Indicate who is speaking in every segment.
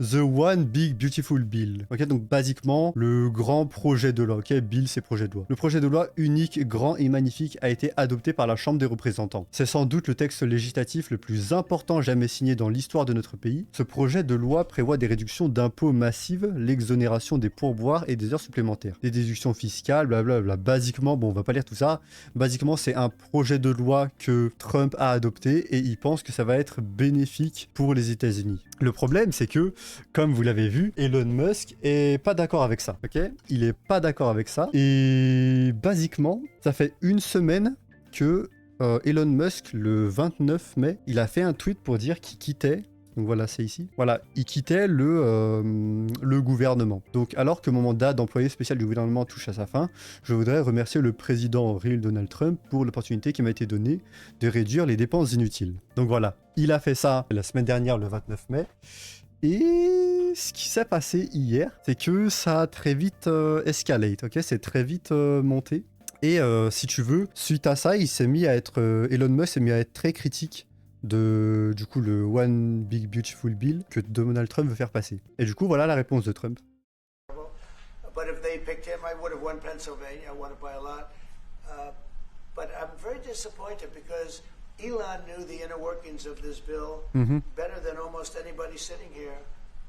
Speaker 1: The One Big Beautiful Bill. Ok, donc basiquement, le grand projet de loi. Ok, Bill, c'est projet de loi. Le projet de loi unique, grand et magnifique a été adopté par la Chambre des représentants. C'est sans doute le texte législatif le plus important jamais signé dans l'histoire de notre pays. Ce projet de loi prévoit des réductions d'impôts massives, l'exonération des pourboires et des heures supplémentaires, des déductions fiscales, blablabla. Basiquement, bon, on va pas lire tout ça. Basiquement, c'est un projet de loi que Trump a adopté et il pense que ça va être bénéfique pour les États-Unis. Le problème, c'est que, comme vous l'avez vu, Elon Musk est pas d'accord avec ça, ok? Il est pas d'accord avec ça. Et basiquement, ça fait une semaine que Elon Musk, le 29 mai, il a fait un tweet pour dire qu'il quittait. Donc voilà, c'est ici. Voilà, il quittait le gouvernement. Donc alors que mon mandat d'employé spécial du gouvernement touche à sa fin, je voudrais remercier le président réel Donald Trump pour l'opportunité qui m'a été donnée de réduire les dépenses inutiles. Donc voilà, il a fait ça la semaine dernière, le 29 mai. Et ce qui s'est passé hier, c'est que ça a très vite escalate, ok? C'est très vite monté. Et si tu veux, suite à ça, il s'est mis à être... Elon Musk s'est mis à être très critique de, du coup, le One Big Beautiful Bill que Donald Trump veut faire passer. Et du coup, voilà la réponse de Trump.
Speaker 2: But if they picked him, I would have won Pennsylvania. I won it by a lot. But I'm very disappointed because Elon knew the inner workings of this bill better than almost anybody sitting here,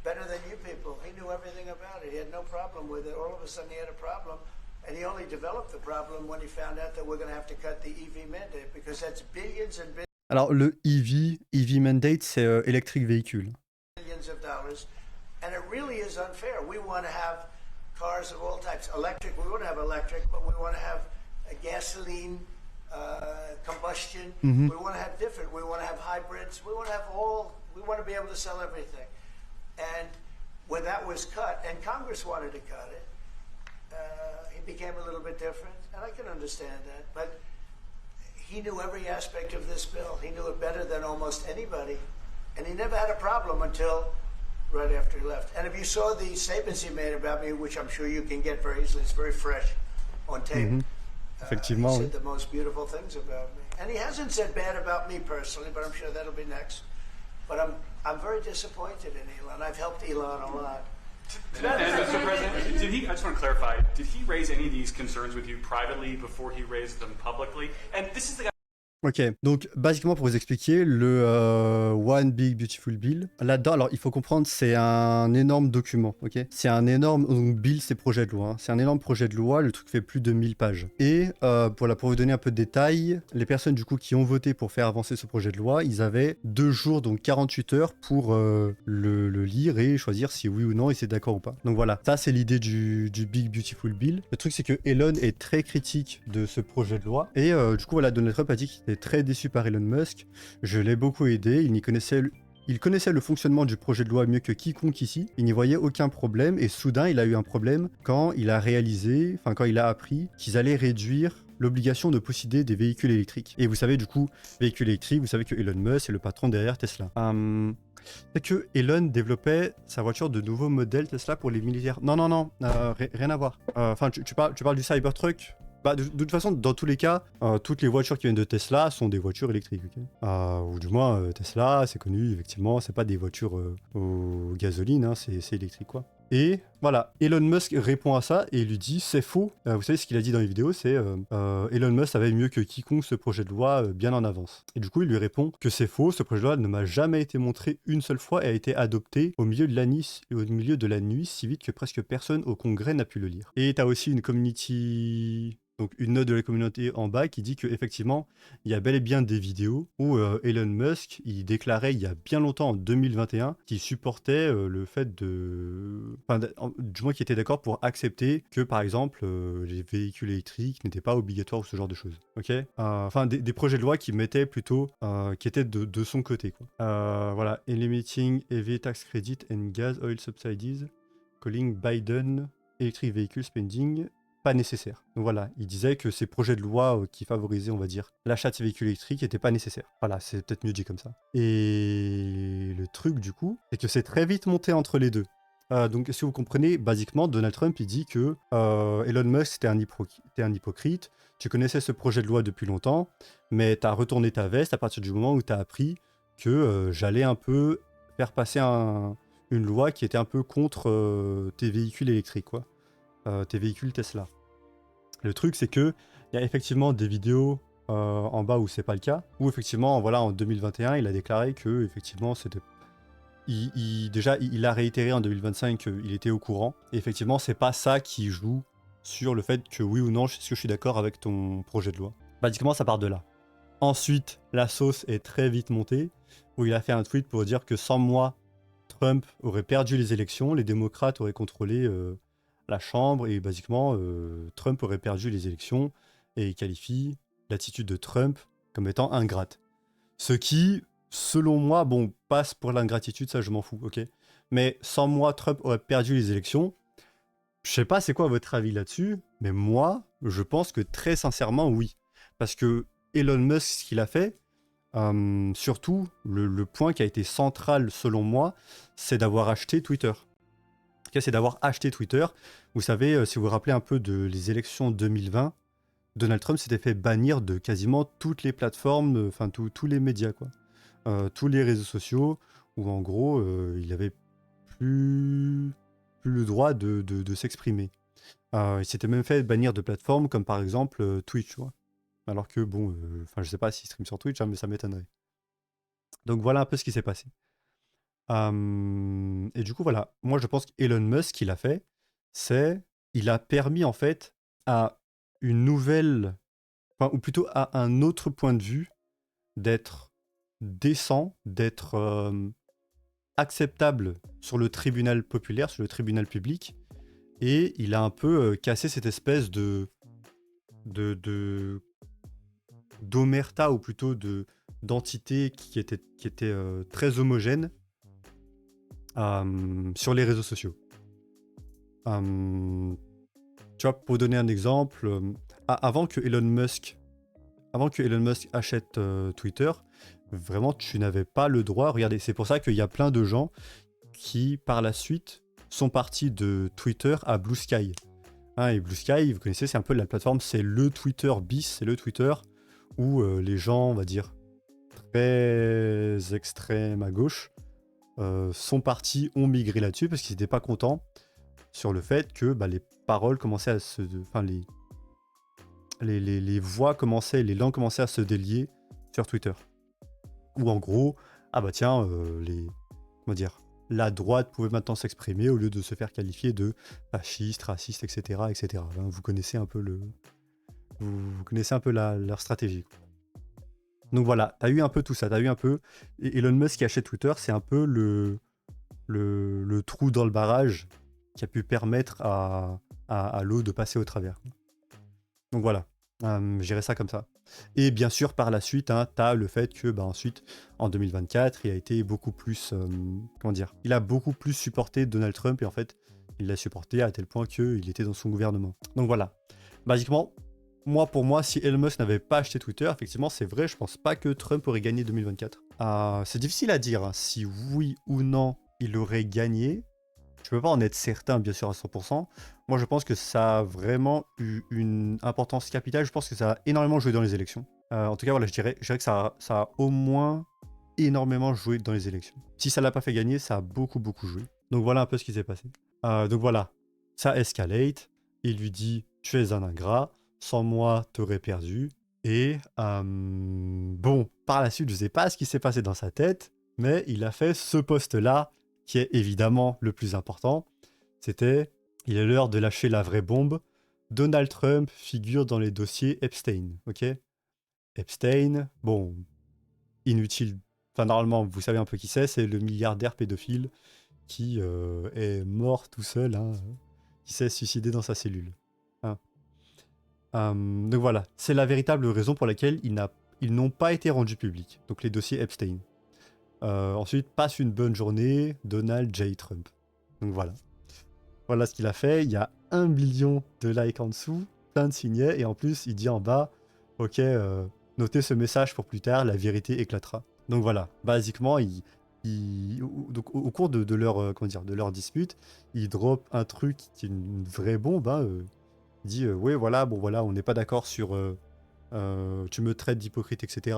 Speaker 2: better than you people. He knew everything about it. He had no problem with it. All of a sudden, he had a problem. And he only developed the problem when he found out that we're going to have to cut the EV mandate because that's billions and billions.
Speaker 1: Alors, le EV mandate, c'est électrique véhicule.
Speaker 2: Millions of dollars. And it really is unfair. We want to have cars of all types. Electric, we want to have electric, but we want to have a gasoline combustion. We want to have different. We want to have hybrids. We want to have all. We want to be able to sell everything. And when that was cut, and Congress wanted to cut it, it became a little bit different. And I can understand that. But he knew every aspect of this bill. He knew it better than almost anybody. And he never had a problem until right after he left. And if you saw the statements he made about me, which I'm sure you can get very easily, it's very fresh on tape.
Speaker 1: Effectivement,
Speaker 2: he
Speaker 1: oui.
Speaker 2: said the most beautiful things about me. And he hasn't said bad about me personally, but I'm sure that'll be next. But I'm very disappointed in Elon. I've helped Elon a lot.
Speaker 3: Mr. President, did he? I just want to clarify. Did he raise any of these concerns with you privately before he raised them publicly? And this is the guy.
Speaker 1: Ok, donc basiquement pour vous expliquer, le One Big Beautiful Bill, là-dedans, alors il faut comprendre, c'est un énorme document, ok? C'est un énorme, donc Bill c'est projet de loi, hein. C'est un énorme projet de loi, le truc fait plus de 1000 pages. Et voilà, pour vous donner un peu de détails, les personnes du coup qui ont voté pour faire avancer ce projet de loi, ils avaient 2 jours, donc 48 heures pour le lire et choisir si oui ou non ils étaient d'accord ou pas. Donc voilà, ça c'est l'idée du Big Beautiful Bill. Le truc c'est que Elon est très critique de ce projet de loi et du coup voilà, Donald Trump a dit qu'il était très déçu par Elon Musk. Je l'ai beaucoup aidé, il connaissait le fonctionnement du projet de loi mieux que quiconque ici, il n'y voyait aucun problème et soudain il a eu un problème quand il a appris qu'ils allaient réduire l'obligation de posséder des véhicules électriques. Et vous savez du coup, véhicules électriques, vous savez que Elon Musk est le patron derrière Tesla. C'est que Elon développait sa voiture de nouveaux modèles Tesla pour les militaires. Non, rien à voir. Enfin, tu parles du Cybertruck. Bah, de toute façon, dans tous les cas, toutes les voitures qui viennent de Tesla sont des voitures électriques. Okay, ou du moins, Tesla, c'est connu, effectivement, c'est pas des voitures au gasoline, hein, c'est électrique, quoi. Et voilà, Elon Musk répond à ça et lui dit c'est faux. Vous savez ce qu'il a dit dans les vidéos, c'est Elon Musk savait mieux que quiconque ce projet de loi bien en avance. Et du coup, il lui répond que c'est faux, ce projet de loi ne m'a jamais été montré une seule fois et a été adopté au milieu de la nuit si vite que presque personne au Congrès n'a pu le lire. Et t'as aussi une community... Donc une note de la communauté en bas qui dit qu'effectivement, il y a bel et bien des vidéos où Elon Musk, il déclarait il y a bien longtemps, en 2021, qu'il supportait le fait de... Enfin, du moins qu'il était d'accord pour accepter que, par exemple, les véhicules électriques n'étaient pas obligatoires ou ce genre de choses. Ok, enfin, des projets de loi qui mettaient plutôt... qui étaient de son côté, quoi. Voilà. Eliminating EV tax credit and gas oil subsidies, calling Biden electric vehicle spending... pas nécessaire. Donc voilà, il disait que ces projets de loi qui favorisaient, on va dire, l'achat de ces véhicules électriques n'étaient pas nécessaires. Voilà, c'est peut-être mieux dit comme ça. Et le truc, du coup, c'est que c'est très vite monté entre les deux. Donc, si vous comprenez, basiquement, Donald Trump, il dit que Elon Musk, c'était un hypocrite, tu connaissais ce projet de loi depuis longtemps, mais tu as retourné ta veste à partir du moment où tu as appris que j'allais un peu faire passer une loi qui était un peu contre tes véhicules électriques, quoi. Tes véhicules Tesla. Le truc, c'est que il y a effectivement des vidéos en bas où c'est pas le cas, où effectivement, voilà, en 2021, il a déclaré que effectivement, c'était déjà, il a réitéré en 2025 qu'il était au courant. Et effectivement, c'est pas ça qui joue sur le fait que oui ou non, est-ce que je suis d'accord avec ton projet de loi. Basiquement, ça part de là. Ensuite, la sauce est très vite montée, où il a fait un tweet pour dire que sans moi, Trump aurait perdu les élections, les démocrates auraient contrôlé la Chambre, et basiquement, Trump aurait perdu les élections, et il qualifie l'attitude de Trump comme étant ingrate. Ce qui, selon moi, bon, passe pour l'ingratitude, ça je m'en fous, ok. Mais sans moi, Trump aurait perdu les élections. Je sais pas c'est quoi votre avis là-dessus, mais moi, je pense que très sincèrement, oui. Parce que Elon Musk, ce qu'il a fait, surtout, le point qui a été central selon moi, c'est d'avoir acheté Twitter. Ok, c'est d'avoir acheté Twitter. Vous savez, si vous vous rappelez un peu les élections 2020, Donald Trump s'était fait bannir de quasiment toutes les plateformes, enfin tous les médias, quoi. Tous les réseaux sociaux, où en gros, il avait plus le droit de s'exprimer. Il s'était même fait bannir de plateformes comme par exemple Twitch, tu vois. Alors que bon, enfin je sais pas s'il stream sur Twitch, hein, mais ça m'étonnerait. Donc voilà un peu ce qui s'est passé. Et du coup voilà, moi je pense qu'Elon Musk, ce qu'il a fait, c'est il a permis en fait à une nouvelle, enfin, ou plutôt à un autre point de vue d'être décent, d'être acceptable sur le tribunal populaire, sur le tribunal public, et il a un peu cassé cette espèce de d'omerta, ou plutôt d'entité qui était très homogène sur les réseaux sociaux. Tu vois, pour donner un exemple, avant que Elon Musk achète Twitter, vraiment, tu n'avais pas le droit. Regardez, c'est pour ça qu'il y a plein de gens qui, par la suite, sont partis de Twitter à Blue Sky. Hein, et Blue Sky, vous connaissez, c'est un peu la plateforme, c'est le Twitter bis, c'est le Twitter où les gens, on va dire, très extrêmes à gauche, sont partis, ont migré là-dessus parce qu'ils n'étaient pas contents sur le fait que bah, les paroles commençaient à se... Enfin, les voix commençaient, les langues commençaient à se délier sur Twitter. Ou en gros, ah bah tiens, comment dire, la droite pouvait maintenant s'exprimer au lieu de se faire qualifier de fasciste, raciste, etc. etc. Hein, vous connaissez un peu vous connaissez un peu leur stratégie. Donc voilà, t'as eu un peu tout ça, t'as eu un peu... Elon Musk qui achète Twitter, c'est un peu le trou dans le barrage qui a pu permettre à l'eau de passer au travers. Donc voilà, gérer ça comme ça. Et bien sûr, par la suite, hein, tu as le fait que, bah, ensuite, en 2024, il a été beaucoup plus, comment dire, il a beaucoup plus supporté Donald Trump, et en fait, il l'a supporté à tel point qu'il était dans son gouvernement. Donc voilà, basiquement, pour moi, si Elon Musk n'avait pas acheté Twitter, effectivement, c'est vrai, je pense pas que Trump aurait gagné 2024. C'est difficile à dire, hein, si oui ou non il aurait gagné. Je peux pas en être certain, bien sûr, à 100%. Moi, je pense que ça a vraiment eu une importance capitale. Je pense que ça a énormément joué dans les élections. En tout cas, voilà, je dirais que ça a au moins énormément joué dans les élections. Si ça l'a pas fait gagner, ça a beaucoup, beaucoup joué. Donc voilà un peu ce qui s'est passé. Donc voilà, ça escalate. Il lui dit, tu es un ingrat. Sans moi, t'aurais perdu. Et bon, par la suite, je sais pas ce qui s'est passé dans sa tête, mais il a fait ce post-là, qui est évidemment le plus important. C'était, il est l'heure de lâcher la vraie bombe. Donald Trump figure dans les dossiers Epstein, ok? Epstein, bon, inutile. Enfin, normalement, vous savez un peu qui c'est le milliardaire pédophile qui est mort tout seul, hein, qui s'est suicidé dans sa cellule. Hein. Donc voilà, c'est la véritable raison pour laquelle ils n'ont pas été rendus publics, donc les dossiers Epstein. Ensuite, passe une bonne journée, Donald J. Trump. Donc voilà. Voilà ce qu'il a fait. Il y a 1 million de likes en dessous, plein de signets, et en plus, il dit en bas, ok, notez ce message pour plus tard, la vérité éclatera. Donc voilà, basiquement, donc, au cours de leur dispute, il drop un truc qui est une vraie bombe. Hein, il dit, ouais, voilà, bon voilà, on n'est pas d'accord sur... tu me traites d'hypocrite, etc.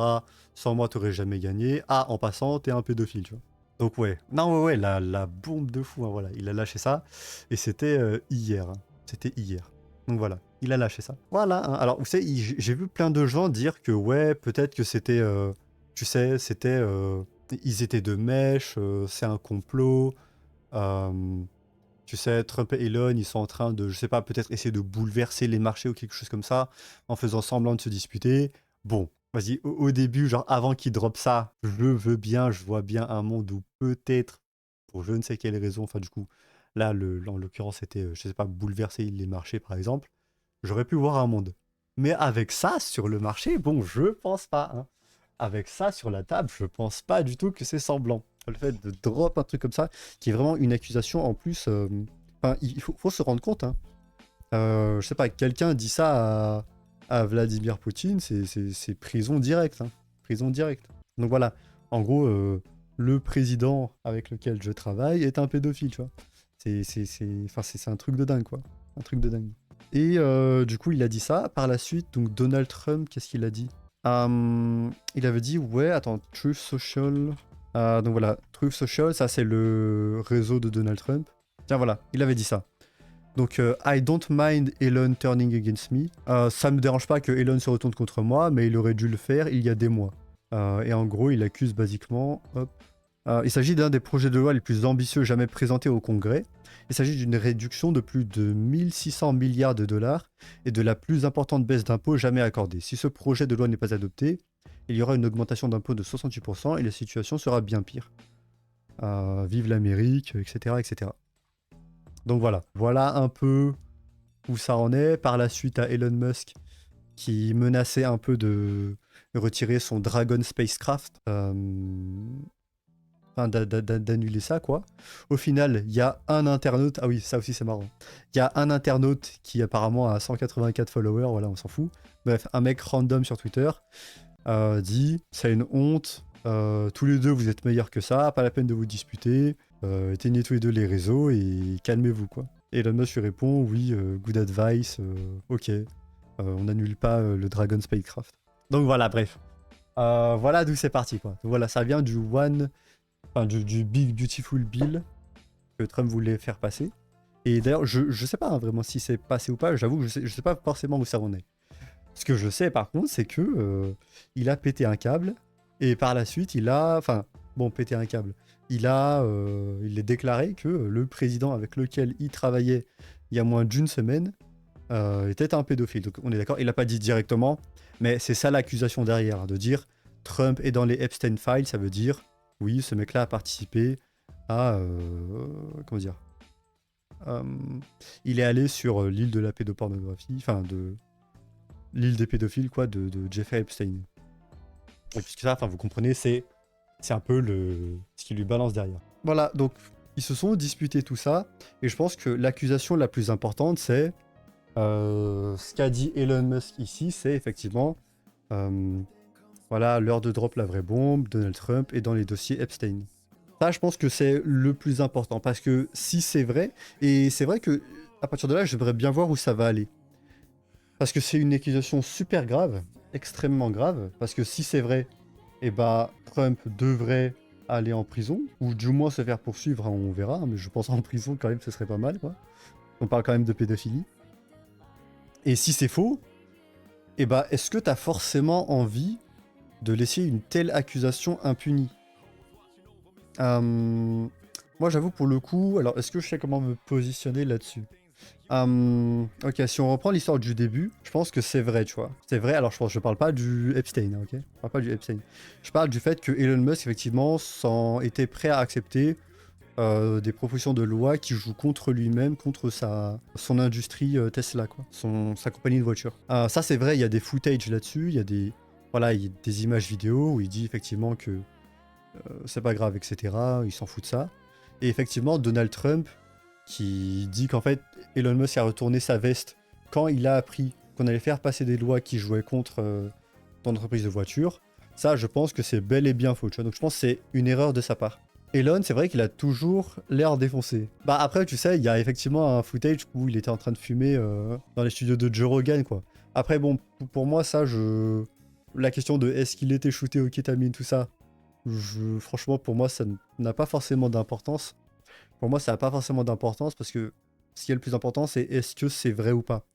Speaker 1: Sans moi, t'aurais jamais gagné. Ah, en passant, t'es un pédophile, tu vois. Donc ouais, non ouais, la bombe de fou, hein, voilà, il a lâché ça, et c'était hier, hein. C'était hier. Donc voilà, il a lâché ça. Voilà, hein. Alors vous savez, j'ai vu plein de gens dire que ouais, peut-être que c'était, tu sais, c'était, ils étaient de mèche, c'est un complot, euh, tu sais, Trump et Elon, ils sont en train de, je sais pas, peut-être essayer de bouleverser les marchés ou quelque chose comme ça, en faisant semblant de se disputer. Bon, vas-y, au début, genre avant qu'il drop ça, je veux bien, je vois bien un monde où peut-être, pour je ne sais quelle raison, enfin du coup, là, en l'occurrence, c'était, je sais pas, bouleverser les marchés, par exemple, j'aurais pu voir un monde. Mais avec ça sur le marché, bon, je pense pas, hein. Avec ça sur la table, je pense pas du tout que c'est semblant. Le fait de drop un truc comme ça, qui est vraiment une accusation en plus. Enfin, il faut se rendre compte, hein. Je sais pas, quelqu'un dit ça à Vladimir Poutine, c'est prison directe, hein. Prison directe. Donc voilà, en gros, le président avec lequel je travaille est un pédophile, tu vois. C'est un truc de dingue, quoi. Un truc de dingue. Et du coup, il a dit ça. Par la suite, donc Donald Trump, qu'est-ce qu'il a dit? Il avait dit, ouais, attends, Truth Social. Donc voilà, Truth Social, ça c'est le réseau de Donald Trump. Tiens, voilà, il avait dit ça. Donc, I don't mind Elon turning against me. Ça me dérange pas que Elon se retourne contre moi, mais il aurait dû le faire il y a des mois. Et en gros, il accuse basiquement. Hop. Il s'agit d'un des projets de loi les plus ambitieux jamais présentés au Congrès. Il s'agit d'une réduction de plus de 1600 milliards de dollars et de la plus importante baisse d'impôts jamais accordée. Si ce projet de loi n'est pas adopté, il y aura une augmentation d'impôts de 68% et la situation sera bien pire. Vive l'Amérique, etc., etc. Donc voilà un peu où ça en est. Par la suite à Elon Musk qui menaçait un peu de retirer son Dragon Spacecraft. Enfin, d'annuler ça, quoi. Au final, il y a un internaute. Ah oui, ça aussi, c'est marrant. Il y a un internaute qui apparemment a 184 followers. Voilà, on s'en fout. Bref, un mec random sur Twitter dit c'est une honte. Tous les deux, vous êtes meilleurs que ça. Pas la peine de vous disputer. Éteignez tous les deux les réseaux et calmez-vous, quoi. Et Elon Musk lui répond oui, good advice. Ok. On n'annule pas le Dragon Spacecraft. Donc voilà, bref. Voilà d'où c'est parti, quoi. Donc voilà, ça vient du du Big Beautiful Bill que Trump voulait faire passer. Et d'ailleurs, je sais pas hein, vraiment si c'est passé ou pas, j'avoue que je sais pas forcément où ça en est. Ce que je sais par contre, c'est que il a pété un câble et par la suite, il a. Enfin, bon, pété un câble. Il a déclaré que le président avec lequel il travaillait il y a moins d'une semaine était un pédophile. Donc on est d'accord, il l'a pas dit directement, mais c'est ça l'accusation derrière, hein, de dire Trump est dans les Epstein Files, ça veut dire oui, ce mec-là a participé à. Comment dire il est allé sur l'île de la pédopornographie, enfin de. L'île des pédophiles, quoi, de Jeffrey Epstein. Et puisque ça, enfin, vous comprenez, c'est un peu ce qui lui balance derrière. Voilà, donc ils se sont disputés tout ça, et je pense que l'accusation la plus importante, c'est ce qu'a dit Elon Musk ici, c'est effectivement. Voilà, l'heure de drop la vraie bombe, Donald Trump est dans les dossiers Epstein. Ça, je pense que c'est le plus important, parce que si c'est vrai, et c'est vrai que à partir de là, j'aimerais bien voir où ça va aller. Parce que c'est une accusation super grave, extrêmement grave, parce que si c'est vrai, eh bah, Trump devrait aller en prison, ou du moins se faire poursuivre, hein, on verra, mais je pense en prison quand même, ce serait pas mal, quoi. On parle quand même de pédophilie. Et si c'est faux, eh bah, est-ce que t'as forcément envie de laisser une telle accusation impunie? Moi, j'avoue, pour le coup, alors, est-ce que je sais comment me positionner là-dessus? Ok, si on reprend l'histoire du début, je pense que c'est vrai, tu vois. C'est vrai, alors je parle pas du Epstein, hein, ok? Je parle pas du Epstein. Je parle du fait que Elon Musk, effectivement, était prêt à accepter des propositions de loi qui jouent contre lui-même, contre son industrie Tesla, quoi. Sa compagnie de voiture. Ça, c'est vrai, il y a des footages là-dessus, il y a des images vidéo où il dit effectivement que c'est pas grave, etc. Il s'en fout de ça. Et effectivement, Donald Trump qui dit qu'en fait, Elon Musk a retourné sa veste quand il a appris qu'on allait faire passer des lois qui jouaient contre l'entreprise de voiture. Ça, je pense que c'est bel et bien faux, tu vois. Donc je pense que c'est une erreur de sa part. Elon, c'est vrai qu'il a toujours l'air défoncé. Bah après, tu sais, il y a effectivement un footage où il était en train de fumer dans les studios de Joe Rogan, quoi. Après, bon, pour moi, ça, la question de est-ce qu'il était shooté au kétamine, tout ça, Franchement, pour moi, ça n'a pas forcément d'importance. Pour moi, ça n'a pas forcément d'importance parce que ce qui est le plus important, c'est est-ce que c'est vrai ou pas.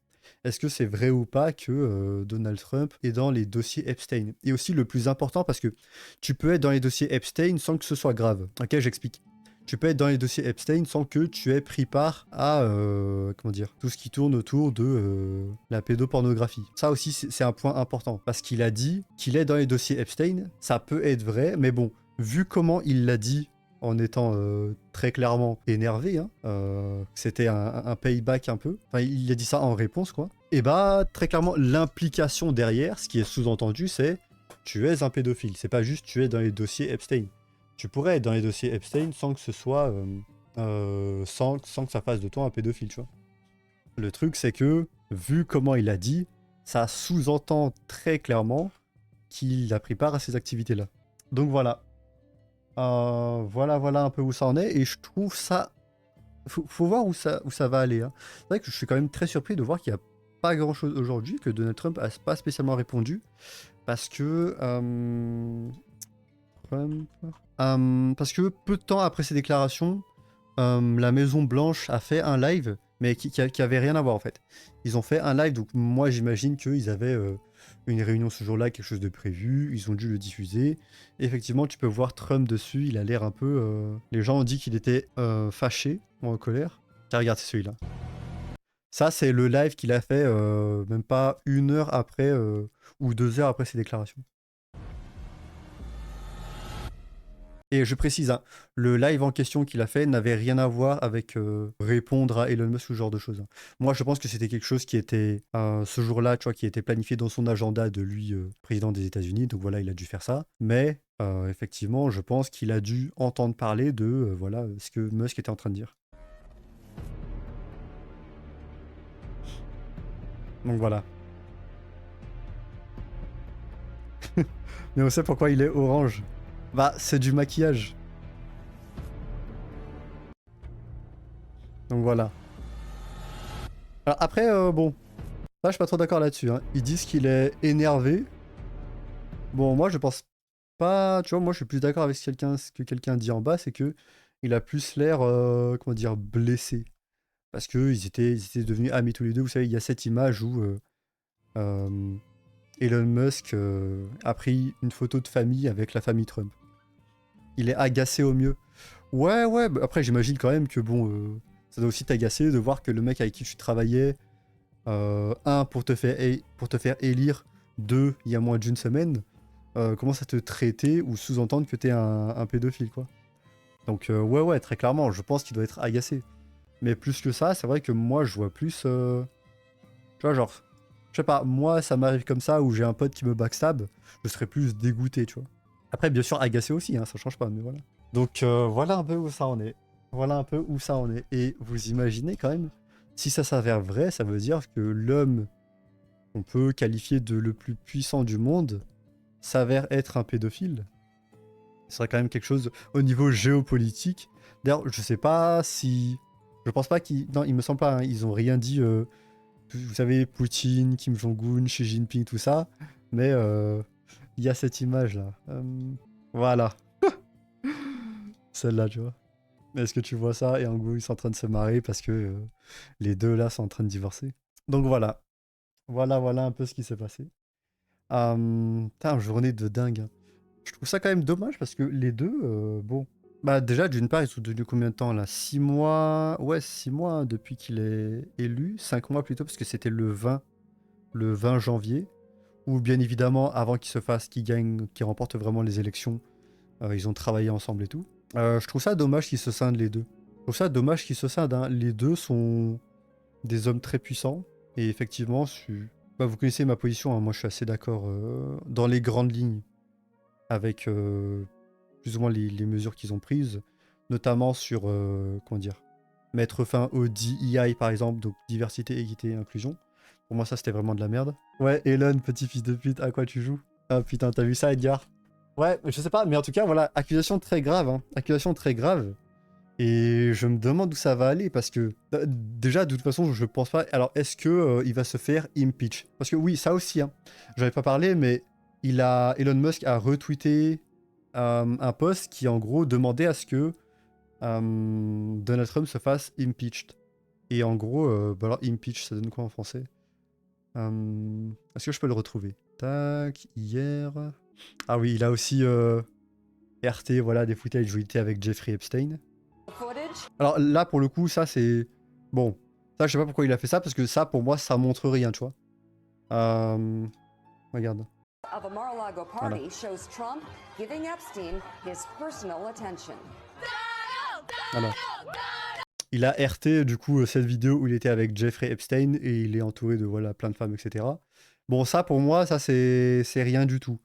Speaker 1: Est-ce que c'est vrai ou pas que Donald Trump est dans les dossiers Epstein? Et aussi le plus important parce que tu peux être dans les dossiers Epstein sans que ce soit grave. Ok, j'explique. Tu peux être dans les dossiers Epstein sans que tu aies pris part à comment dire, tout ce qui tourne autour de la pédopornographie. Ça aussi, c'est un point important parce qu'il a dit qu'il est dans les dossiers Epstein. Ça peut être vrai, mais bon, vu comment il l'a dit en étant très clairement énervé, hein, c'était un payback un peu. Enfin, il a dit ça en réponse, quoi. Et bah, très clairement, l'implication derrière, ce qui est sous-entendu, c'est tu es un pédophile. C'est pas juste tu es dans les dossiers Epstein. Tu pourrais être dans les dossiers Epstein sans que ce soit... sans que ça fasse de toi un pédophile, tu vois. Le truc, c'est que, vu comment il a dit, ça sous-entend très clairement qu'il a pris part à ces activités-là. Donc voilà. Voilà un peu où ça en est. Et je trouve ça... Faut voir où ça va aller. Hein. C'est vrai que je suis quand même très surpris de voir qu'il n'y a pas grand-chose aujourd'hui, que Donald Trump n'a pas spécialement répondu. Parce que... parce que peu de temps après ces déclarations, la Maison Blanche a fait un live, mais qui avait rien à voir en fait. Ils ont fait un live, donc moi j'imagine qu'ils avaient une réunion ce jour-là, quelque chose de prévu, ils ont dû le diffuser. Et effectivement, tu peux voir Trump dessus, il a l'air un peu... Les gens ont dit qu'il était fâché ou en colère. Tiens, regarde, c'est celui-là. Ça, c'est le live qu'il a fait même pas 1 heure après ou 2 heures après ses déclarations. Et je précise, hein, le live en question qu'il a fait n'avait rien à voir avec répondre à Elon Musk, ce genre de choses. Hein. Moi, je pense que c'était quelque chose qui était, ce jour-là, tu vois, qui était planifié dans son agenda de lui, président des États-Unis. Donc voilà, il a dû faire ça. Mais effectivement, je pense qu'il a dû entendre parler de voilà, ce que Musk était en train de dire. Donc voilà. Mais on sait pourquoi il est orange. Bah, c'est du maquillage. Donc voilà. Alors après, bon. Là, je suis pas trop d'accord là-dessus. Hein. Ils disent qu'il est énervé. Bon, moi, je pense pas... Tu vois, moi, je suis plus d'accord avec ce que quelqu'un dit en bas. C'est que il a plus l'air, comment dire, blessé. Parce qu'ils étaient devenus amis tous les deux. Vous savez, il y a cette image où Elon Musk a pris une photo de famille avec la famille Trump. Il est agacé au mieux. Ouais, bah après j'imagine quand même que bon, ça doit aussi t'agacer de voir que le mec avec qui tu travaillais, pour te faire élire, 2, il y a moins d'1 semaine, commence à te traiter ou sous-entendre que t'es un pédophile, quoi. Donc ouais, très clairement, je pense qu'il doit être agacé. Mais plus que ça, c'est vrai que moi je vois plus... tu vois, genre, je sais pas, moi ça m'arrive comme ça où j'ai un pote qui me backstab, je serais plus dégoûté, tu vois. Après, bien sûr, agacé aussi, hein, ça change pas, mais voilà. Donc voilà un peu où ça en est. Voilà un peu où ça en est. Et vous imaginez quand même, si ça s'avère vrai, ça veut dire que l'homme qu'on peut qualifier de le plus puissant du monde s'avère être un pédophile. Ce serait quand même quelque chose au niveau géopolitique. D'ailleurs, je sais pas si... Je pense pas qu'ils... Non, il me semble pas, hein, ils ont rien dit... Vous savez, Poutine, Kim Jong-un, Xi Jinping, tout ça. Mais... il y a cette image-là. Voilà. Celle-là, tu vois. Est-ce que tu vois ça? Et en gros, ils sont en train de se marrer parce que les deux, là, sont en train de divorcer. Donc voilà. Voilà un peu ce qui s'est passé. Putain, journée de dingue. Hein. Je trouve ça quand même dommage parce que les deux, bon... Bah déjà, d'une part, ils sont devenus combien de temps, là? 6 mois... Ouais, 6 mois hein, depuis qu'il est élu. 5 mois plutôt, parce que c'était le 20 janvier. Ou bien évidemment, avant qu'il se fasse, qu'il gagne, qu'il remporte vraiment les élections, ils ont travaillé ensemble et tout. Je trouve ça dommage qu'ils se scindent les deux. Je trouve ça dommage qu'ils se scindent. Hein. Les deux sont des hommes très puissants. Et effectivement, bah, vous connaissez ma position. Hein. Moi, je suis assez d'accord dans les grandes lignes avec plus ou moins les mesures qu'ils ont prises, notamment sur, comment dire, mettre fin au DEI par exemple, donc diversité, équité, inclusion. Pour moi, ça, c'était vraiment de la merde. Ouais, Elon, petit fils de pute, à quoi tu joues? Ah putain, t'as vu ça, Edgar? Ouais, je sais pas, mais en tout cas, voilà, accusation très grave, hein. Accusation très grave. Et je me demande où ça va aller, parce que, déjà, de toute façon, je pense pas... Alors, est-ce que il va se faire impeach? Parce que oui, ça aussi, hein. J'en ai pas parlé, mais Elon Musk a retweeté un post qui en gros demandait à ce que Donald Trump se fasse impeached. Et en gros, bah alors impeach, ça donne quoi en français? Est-ce que je peux le retrouver? Tac, hier. Ah oui, il a aussi RT, voilà, des footages où il était avec Jeffrey Epstein. Alors là, pour le coup, ça c'est... Bon, ça je sais pas pourquoi il a fait ça, parce que ça, pour moi, ça montre rien, tu vois. Regarde.
Speaker 4: Of a Mar-a-Lago party shows Trump giving Epstein his personal attention.
Speaker 1: Voilà. Il a RT du coup cette vidéo où il était avec Jeffrey Epstein et il est entouré de voilà plein de femmes, etc. Bon, ça pour moi, ça c'est rien du tout.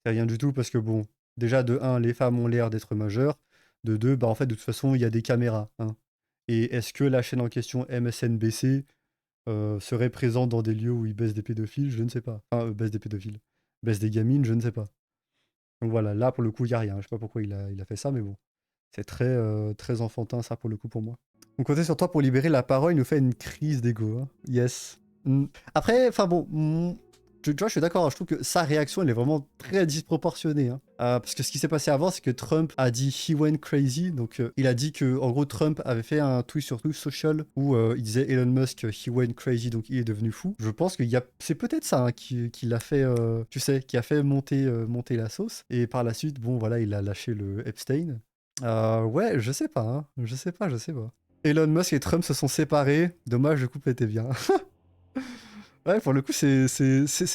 Speaker 1: C'est rien du tout parce que bon, déjà de 1, les femmes ont l'air d'être majeures. De 2, bah en fait de toute façon il y a des caméras. Hein. Et est-ce que la chaîne en question MSNBC serait présente dans des lieux où ils baissent des pédophiles? Je ne sais pas. Enfin, baissent des pédophiles. Baissent des gamines, je ne sais pas. Donc voilà, là pour le coup il n'y a rien. Je sais pas pourquoi il a fait ça, mais bon. C'est très enfantin ça pour le coup pour moi. On comptait sur toi pour libérer la parole, il nous fait une crise d'ego. Hein. Yes. Après, enfin bon, tu vois, je suis d'accord, hein, je trouve que sa réaction, elle est vraiment très disproportionnée. Hein. Parce que ce qui s'est passé avant, c'est que Trump a dit he went crazy. Donc il a dit que, en gros, Trump avait fait un tweet sur Truth Social où il disait Elon Musk he went crazy, donc il est devenu fou. Je pense que c'est peut-être ça hein, qui l'a fait, tu sais, qui a fait monter la sauce. Et par la suite, bon, voilà, il a lâché le Epstein. Ouais, je sais pas, hein. Je sais pas. Elon Musk et Trump se sont séparés. Dommage, le couple était bien. Ouais, pour le coup, c'est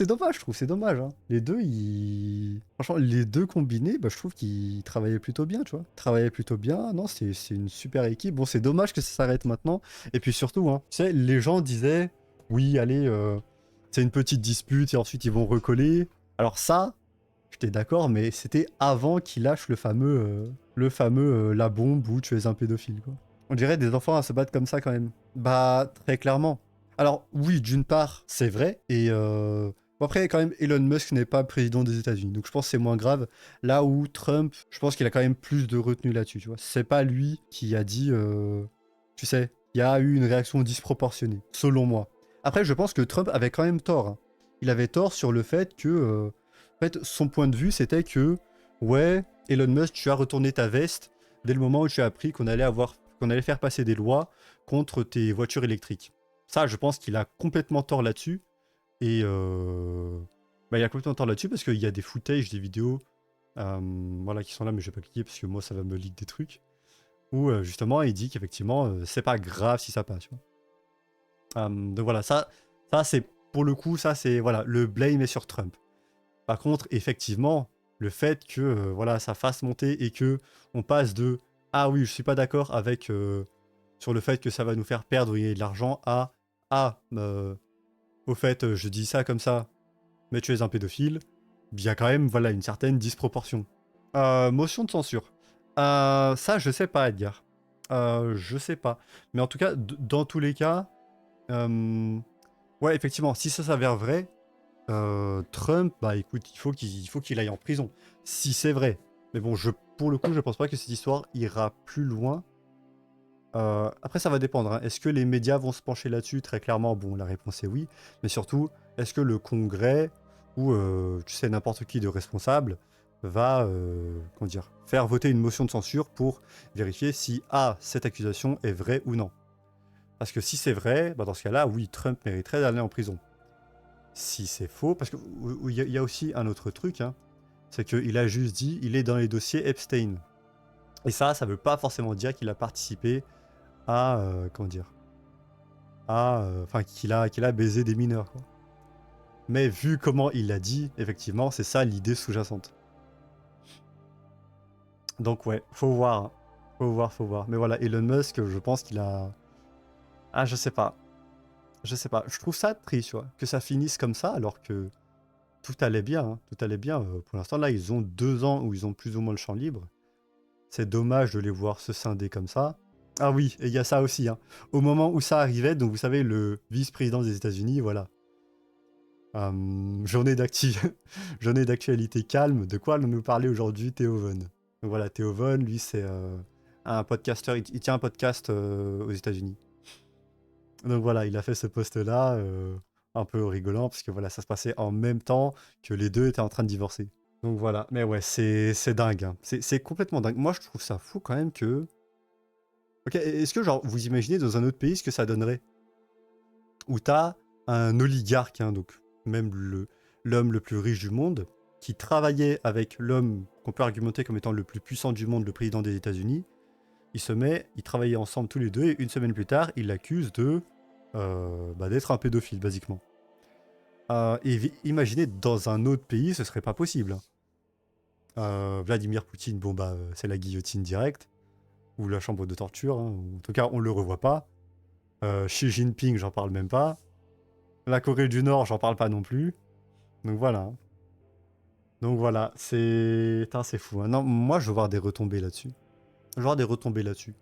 Speaker 1: dommage, je trouve. C'est dommage. Hein. Les deux, franchement, les deux combinés, bah, je trouve qu'ils travaillaient plutôt bien, tu vois. Travaillaient plutôt bien. Non, c'est une super équipe. Bon, c'est dommage que ça s'arrête maintenant. Et puis surtout, hein, tu sais, les gens disaient, oui, allez, c'est une petite dispute et ensuite ils vont recoller. Alors ça, j'étais d'accord, mais c'était avant qu'il lâche le fameux la bombe où tu es un pédophile, quoi. On dirait des enfants à se battre comme ça quand même. Bah, très clairement. Alors, oui, d'une part, c'est vrai. Et bon, après, quand même, Elon Musk n'est pas président des États-Unis. Donc, je pense que c'est moins grave. Là où Trump, je pense qu'il a quand même plus de retenue là-dessus, tu vois. C'est pas lui qui a dit, tu sais, il y a eu une réaction disproportionnée, selon moi. Après, je pense que Trump avait quand même tort. Hein. Il avait tort sur le fait que, en fait, son point de vue, c'était que, ouais, Elon Musk, tu as retourné ta veste dès le moment où tu as appris qu'on allait faire passer des lois contre tes voitures électriques. Ça, je pense qu'il a complètement tort là-dessus. Et bah, il a complètement tort là-dessus parce qu'il y a des footages, des vidéos voilà, qui sont là, mais je vais pas cliquer parce que moi, ça va me leak des trucs. Où justement, il dit qu'effectivement, c'est pas grave si ça passe. Tu vois. Donc voilà, ça c'est pour le coup, ça c'est voilà, le blame est sur Trump. Par contre, effectivement, le fait que voilà, ça fasse monter et que on passe de ah oui, je suis pas d'accord avec sur le fait que ça va nous faire perdre de l'argent à au fait, je dis ça comme ça, mais tu es un pédophile, il y a quand même voilà, une certaine disproportion. Motion de censure. Ça, je sais pas, Edgar. Je sais pas. Mais en tout cas, dans tous les cas, ouais, effectivement, si ça s'avère vrai, Trump, bah écoute, il faut qu'il aille en prison. Si c'est vrai. Mais bon, pour le coup, je pense pas que cette histoire ira plus loin. Après, ça va dépendre. Hein. Est-ce que les médias vont se pencher là-dessus? Très clairement, bon, la réponse est oui. Mais surtout, est-ce que le Congrès ou, tu sais, n'importe qui de responsable va, comment dire, faire voter une motion de censure pour vérifier si, cette accusation est vraie ou non. Parce que si c'est vrai, bah dans ce cas-là, oui, Trump mériterait d'aller en prison. Si c'est faux, parce qu'il y a aussi un autre truc, hein, c'est qu'il a juste dit il est dans les dossiers Epstein. Et ça veut pas forcément dire qu'il a participé à comment dire, enfin qu'il a baisé des mineurs, quoi. Mais vu comment il l'a dit, effectivement, c'est ça l'idée sous-jacente. Donc ouais, faut voir, hein. Faut voir. Mais voilà, Elon Musk, je pense qu'il a... je sais pas. Je trouve ça triste, tu vois, que ça finisse comme ça, alors que tout allait bien, hein. Tout allait bien. Pour l'instant, là, ils ont 2 ans où ils ont plus ou moins le champ libre. C'est dommage de les voir se scinder comme ça. Ah oui, et il y a ça aussi. Hein. Au moment où ça arrivait, donc vous savez, le vice-président des États-Unis, voilà. Journée d'actualité calme. De quoi allons-nous parler aujourd'hui, Theo Von? Donc voilà, Theo Von, lui, c'est un podcasteur. Il tient un podcast aux États-Unis. Donc voilà, il a fait ce post-là, un peu rigolant, parce que voilà, ça se passait en même temps que les deux étaient en train de divorcer. Donc voilà, mais ouais, c'est dingue, hein. C'est complètement dingue. Moi, je trouve ça fou quand même que... Ok, est-ce que genre, vous imaginez dans un autre pays ce que ça donnerait? Où t'as un oligarque, hein, donc même l'homme le plus riche du monde, qui travaillait avec l'homme qu'on peut argumenter comme étant le plus puissant du monde, le président des États-Unis. Ils travaillaient ensemble tous les deux, et une semaine plus tard, il l'accuse d'être un pédophile, basiquement. Imaginez, dans un autre pays, ce serait pas possible, hein. Vladimir Poutine, bon bah, c'est la guillotine directe, ou la chambre de torture, hein. En tout cas, on le revoit pas. Xi Jinping, j'en parle même pas. La Corée du Nord, j'en parle pas non plus. Donc voilà, hein. Donc voilà, c'est fou, hein. Non, moi, je veux voir des retombées là-dessus. Je veux voir des retombées là-dessus.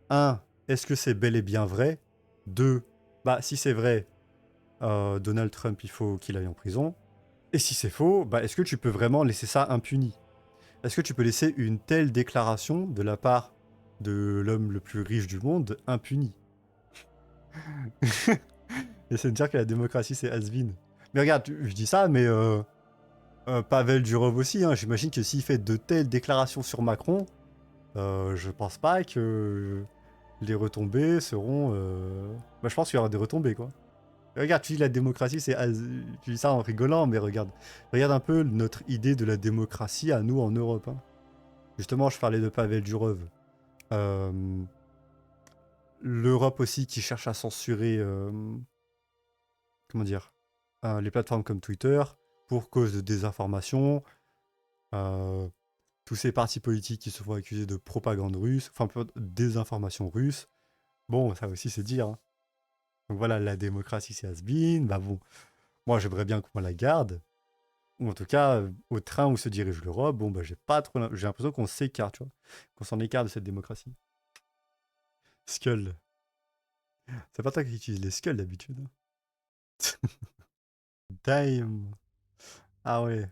Speaker 1: 1. Est-ce que c'est bel et bien vrai? 2. Bah, si c'est vrai, Donald Trump, il faut qu'il aille en prison. Et si c'est faux, bah, est-ce que tu peux vraiment laisser ça impuni? Est-ce que tu peux laisser une telle déclaration de la part de l'homme le plus riche du monde impuni? Essaie de dire que la démocratie, c'est has-been. Mais regarde, je dis ça, mais Pavel Durov aussi, hein. J'imagine que s'il fait de telles déclarations sur Macron, je pense pas que les retombées seront... Bah, je pense qu'il y aura des retombées, quoi. Regarde, tu dis la démocratie, tu dis ça en rigolant, mais regarde un peu notre idée de la démocratie à nous en Europe, hein. Justement, je parlais de Pavel Durov. L'Europe aussi qui cherche à censurer, comment dire, les plateformes comme Twitter pour cause de désinformation. Tous ces partis politiques qui se font accuser de propagande russe, enfin désinformation russe. Bon, ça aussi c'est dire, hein. Donc voilà, la démocratie c'est has-been. Bah bon, moi j'aimerais bien qu'on la garde. Ou en tout cas, au train où se dirige l'Europe, bon bah j'ai l'impression qu'on s'écarte, tu vois. Qu'on s'en écarte de cette démocratie. Skull. C'est pas toi qui utilise les skulls d'habitude, hein. Damn. Ah ouais.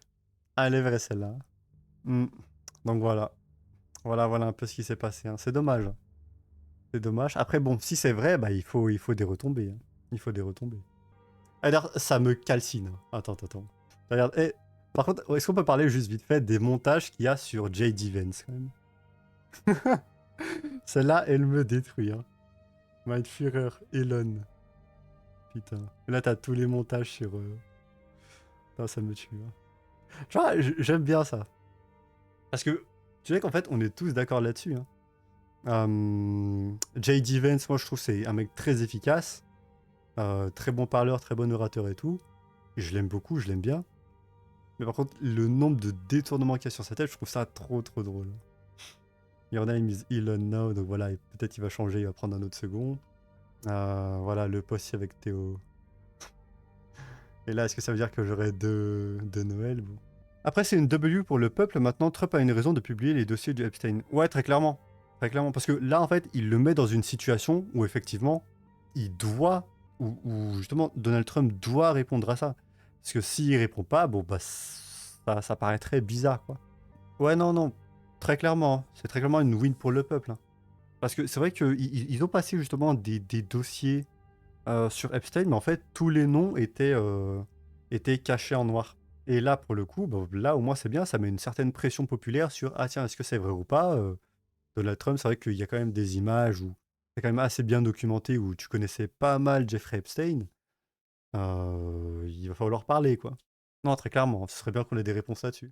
Speaker 1: Ah, elle est vraie celle-là, hein. Donc voilà. Voilà un peu ce qui s'est passé, hein. C'est dommage, hein. C'est dommage. Après, bon, si c'est vrai, bah il faut des retombées, hein. Il faut des retombées. Alors, ça me calcine, hein. Attends. Regarde, par contre, est-ce qu'on peut parler juste vite fait des montages qu'il y a sur J.D. Vance, quand même? Celle-là, elle me détruit, hein. Mein Führer, Elon. Putain. Et là, t'as tous les montages sur... Non, ça me tue, hein. Tu vois, j'aime bien ça. Parce que, tu sais qu'en fait, on est tous d'accord là-dessus, hein. J.D. Vance, moi, je trouve que c'est un mec très efficace. Très bon parleur, très bon orateur et tout. Et je l'aime beaucoup, je l'aime bien. Mais par contre, le nombre de détournements qu'il y a sur sa tête, je trouve ça trop drôle. Your name is Elon now, donc voilà, peut-être il va changer, il va prendre un autre second. Voilà, le post avec Théo. Et là, est-ce que ça veut dire que j'aurai deux Noël? Bon. Après, c'est une W pour le peuple. Maintenant, Trump a une raison de publier les dossiers du Epstein. Ouais, très clairement. Très clairement. Parce que là, en fait, il le met dans une situation où, effectivement, il doit... Ou justement, Donald Trump doit répondre à ça. Parce que s'il répond pas, bon, bah, ça paraît très bizarre, quoi. Ouais, non. Très clairement. C'est très clairement une win pour le peuple, hein. Parce que c'est vrai qu'ils ont passé, justement, des dossiers sur Epstein, mais en fait, tous les noms étaient cachés en noir. Et là, pour le coup, bah, là, au moins, c'est bien, ça met une certaine pression populaire sur « Ah tiens, est-ce que c'est vrai ou pas ?» Donald Trump, c'est vrai qu'il y a quand même des images où c'est quand même assez bien documenté, où tu connaissais pas mal Jeffrey Epstein. Il va falloir parler, quoi. Non, très clairement, ce serait bien qu'on ait des réponses là-dessus.